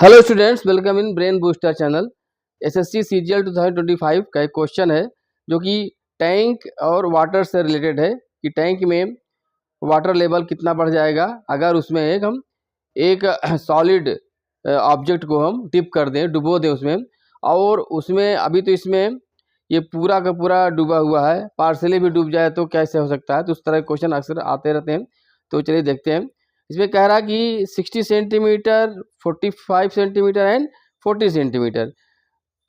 Hello students, welcome in brain booster channel. SSC CGL 2025 का एक question है जो कि टैंक और वाटर से रिलेटेड है कि टैंक में वाटर लेवल कितना बढ़ जाएगा अगर उसमें हम एक सॉलिड ऑब्जेक्ट को हम डिप कर दें, डुबो दें उसमें। और उसमें अभी तो इसमें ये पूरा का पूरा डूबा हुआ है, पार्सली भी डूब जाए तो कैसे हो सकता है। तो उस तरह के क्वेश्चन अक्सर आते रहते हैं। तो चलिए देखते हैं। इसमें कह रहा है कि 60 सेंटीमीटर, 45 सेंटीमीटर एंड 40 सेंटीमीटर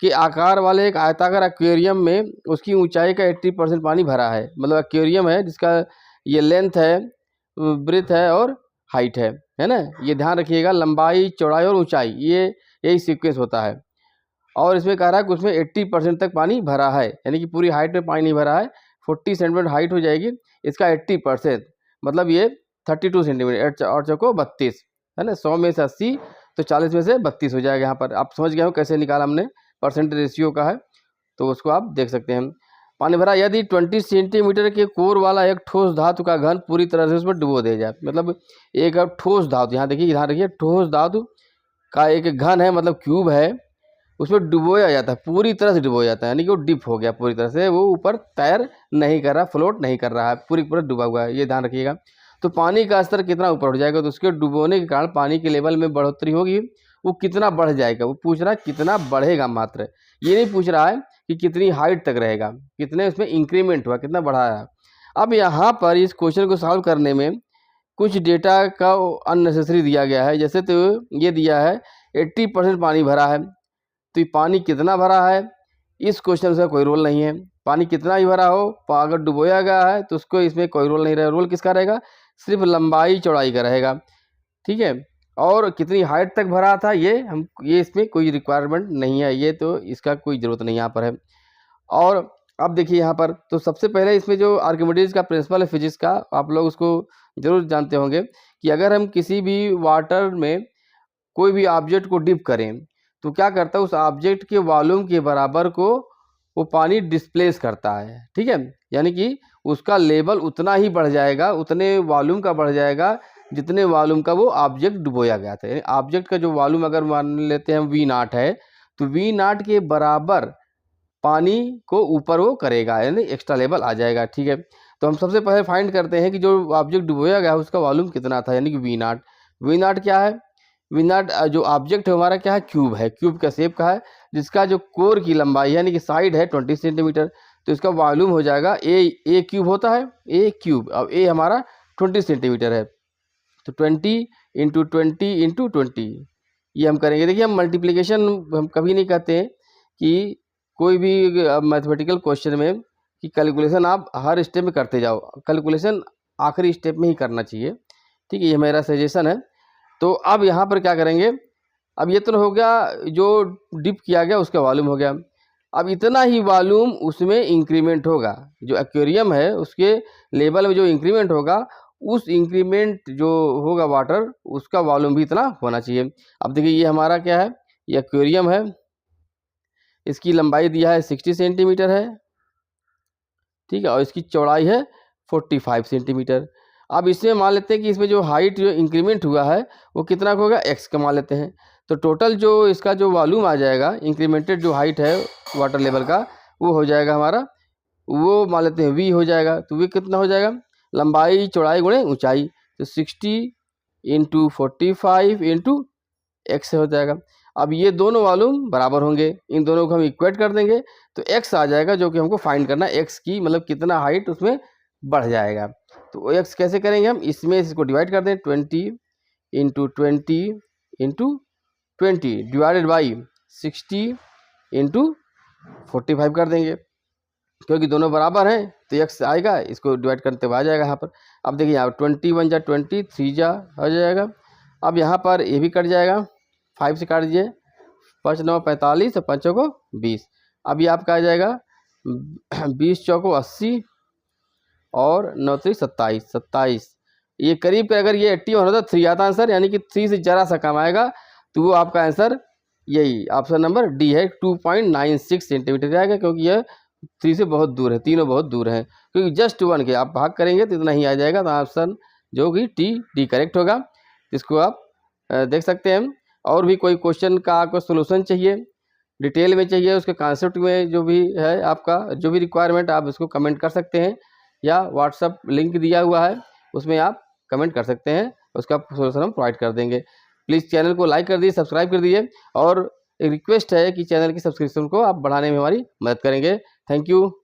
के आकार वाले एक आयताकार एक्वेरियम में उसकी ऊंचाई का 80% पानी भरा है। मतलब एक्वेरियम है जिसका ये लेंथ है, ब्रेथ है और हाइट है ना। ये ध्यान रखिएगा, लंबाई, चौड़ाई और ऊंचाई, ये यही सीक्वेंस होता है। और इसमें कह रहा है कि उसमें 80% तक पानी भरा है, यानी कि पूरी हाइट में पानी नहीं भरा है। 40 सेंटीमीटर हाइट हो जाएगी, इसका 80% मतलब ये 32 सेंटीमीटर और चौको 32 है ना। 100 में से 80 तो 40 में से 32 हो जाएगा। यहाँ पर आप समझ गए हो कैसे निकाला हमने, परसेंटेज रेशियो का है, तो उसको आप देख सकते हैं। पानी भरा यदि 20 सेंटीमीटर के कोर वाला एक ठोस धातु का घन पूरी तरह से उसमें डुबो दिया जाए। मतलब एक अब ठोस धातु, यहाँ देखिए, ध्यान रखिए, ठोस धातु का एक घन है, मतलब क्यूब है, उसमें डुबोया जाता है, पूरी तरह से डुबोया जाता है, यानी कि वो डिप हो गया पूरी तरह से, वो ऊपर तैर नहीं कर रहा, फ्लोट नहीं कर रहा है, पूरी पूरा डूबा हुआ है, ये ध्यान रखिएगा। तो पानी का स्तर कितना ऊपर उठ जाएगा, तो उसके डुबोने के कारण पानी के लेवल में बढ़ोतरी होगी। वो कितना बढ़ जाएगा, वो पूछ रहा है कितना बढ़ेगा मात्र, ये नहीं पूछ रहा है कि कितनी हाइट तक रहेगा, कितने उसमें इंक्रीमेंट हुआ, कितना बढ़ाया। अब यहाँ पर इस क्वेश्चन को सॉल्व करने में कुछ डेटा का अननेसेसरी दिया गया है। जैसे तो ये दिया है 80% पानी भरा है, तो ये पानी कितना भरा है इस क्वेश्चन से कोई रोल नहीं है। पानी कितना ही भरा हो, अगर डुबोया गया है तो उसको इसमें कोई रोल नहीं रहेगा। रोल किसका रहेगा, सिर्फ लंबाई चौड़ाई का रहेगा, ठीक है। और कितनी हाइट तक भरा था ये इसमें कोई रिक्वायरमेंट नहीं है, ये तो इसका कोई ज़रूरत नहीं यहाँ पर है। और अब देखिए यहाँ पर, तो सबसे पहले इसमें जो आर्किमिडीज का प्रिंसिपल है फिजिक्स का, आप लोग उसको जरूर जानते होंगे कि अगर हम किसी भी वाटर में कोई भी ऑब्जेक्ट को डिप करें तो क्या करता है, उस ऑब्जेक्ट के वॉल्यूम के बराबर को वो पानी डिस्प्लेस करता है, ठीक है। यानी कि उसका लेवल उतना ही बढ़ जाएगा, उतने वॉल्यूम का बढ़ जाएगा जितने वॉल्यूम का वो ऑब्जेक्ट डुबोया गया था। यानी ऑब्जेक्ट का जो वॉल्यूम अगर मान लेते हैं V0 है, तो V0 के बराबर पानी को ऊपर वो करेगा, यानी एक्स्ट्रा लेवल आ जाएगा, ठीक है। तो हम सबसे पहले फाइंड करते हैं कि जो ऑब्जेक्ट डुबोया गया है उसका वॉल्यूम कितना था, यानी कि V0। V0 क्या है, V0 जो ऑब्जेक्ट है हमारा क्या है, क्यूब है, क्यूब का शेप का है, जिसका जो कोर की लंबाई यानी कि साइड है 20 सेंटीमीटर। तो इसका वॉल्यूम हो जाएगा ए क्यूब होता है, ए क्यूब। अब ए हमारा 20 सेंटीमीटर है, तो 20 इंटू 20 इंटू 20 ये हम करेंगे। देखिए, हम मल्टीप्लिकेशन हम कभी नहीं कहते हैं कि कोई भी मैथमेटिकल क्वेश्चन में कि कैलकुलेशन आप हर स्टेप में करते जाओ, कैलकुलेशन आखिरी स्टेप में ही करना चाहिए, ठीक है। ये मेरा सजेशन है। तो अब यहाँ पर क्या करेंगे, अब ये तो हो गया जो डिप किया गया उसका वॉल्यूम हो गया। अब इतना ही वॉल्यूम उसमें इंक्रीमेंट होगा, जो एक्वेरियम है उसके लेवल में जो इंक्रीमेंट होगा, उस इंक्रीमेंट जो होगा वाटर, उसका वॉल्यूम भी इतना होना चाहिए। अब देखिए, ये हमारा क्या है, ये एक्वेरियम है, इसकी लंबाई दिया है 60 सेंटीमीटर है, ठीक है, और इसकी चौड़ाई है 45 सेंटीमीटर। अब इसमें मान लेते हैं कि इसमें जो हाइट जो इंक्रीमेंट हुआ है वो कितना होगा, x का मान लेते हैं। तो टोटल जो इसका जो वॉल्यूम आ जाएगा, इंक्रीमेंटेड जो हाइट है वाटर लेवल का, वो हो जाएगा हमारा, वो मान लेते हैं v हो जाएगा। तो v कितना हो जाएगा, लंबाई चौड़ाई गुणे ऊंचाई, तो 60 इंटू 45 इंटू एक्स हो जाएगा। अब ये दोनों वॉल्यूम बराबर होंगे, इन दोनों को हम इक्वेट कर देंगे तो x आ जाएगा, जो कि हमको फाइंड करना है, x की मतलब कितना हाइट उसमें बढ़ जाएगा। तो x कैसे करेंगे हम, इसमें इसको डिवाइड कर दें, 20 into 20 into 20 divided by 60 into 45 कर देंगे, क्योंकि दोनों बराबर हैं तो x आएगा, इसको डिवाइड करते हुए आ जाएगा यहाँ पर। अब देखिए, यहाँ 21 जा 20, 3 जा हो जाएगा। अब यहाँ पर ये भी कट जाएगा, 5 से काट दीजिए, 5 9 45 और 5 को 20। अब ये आपका आ जाएगा 20 चौको 80 और 9 3 27। ये करीब का, अगर ये 81 होता 3 आता आंसर, यानी कि 3 से ज़रा सा कम आएगा, तो वो आपका आंसर यही ऑप्शन नंबर डी है, 2.96 सेंटीमीटर जाएगा, क्योंकि यह 3 से बहुत दूर है, तीनों बहुत दूर हैं, क्योंकि जस्ट 1 के आप भाग करेंगे तो इतना ही आ जाएगा। तो ऑप्शन जो कि डी करेक्ट होगा, इसको आप देख सकते हैं। और भी कोई क्वेश्चन का आपको सोल्यूशन चाहिए, डिटेल में चाहिए, उसके कॉन्सेप्ट में जो भी है आपका जो भी रिक्वायरमेंट, आप उसको कमेंट कर सकते हैं या व्हाट्सअप लिंक दिया हुआ है उसमें आप कमेंट कर सकते हैं, उसका सोल्यूशन हम प्रोवाइड कर देंगे। प्लीज़ चैनल को लाइक कर दीजिए, सब्सक्राइब कर दीजिए और एक रिक्वेस्ट है कि चैनल की सब्सक्रिप्शन को आप बढ़ाने में हमारी मदद करेंगे। Thank you.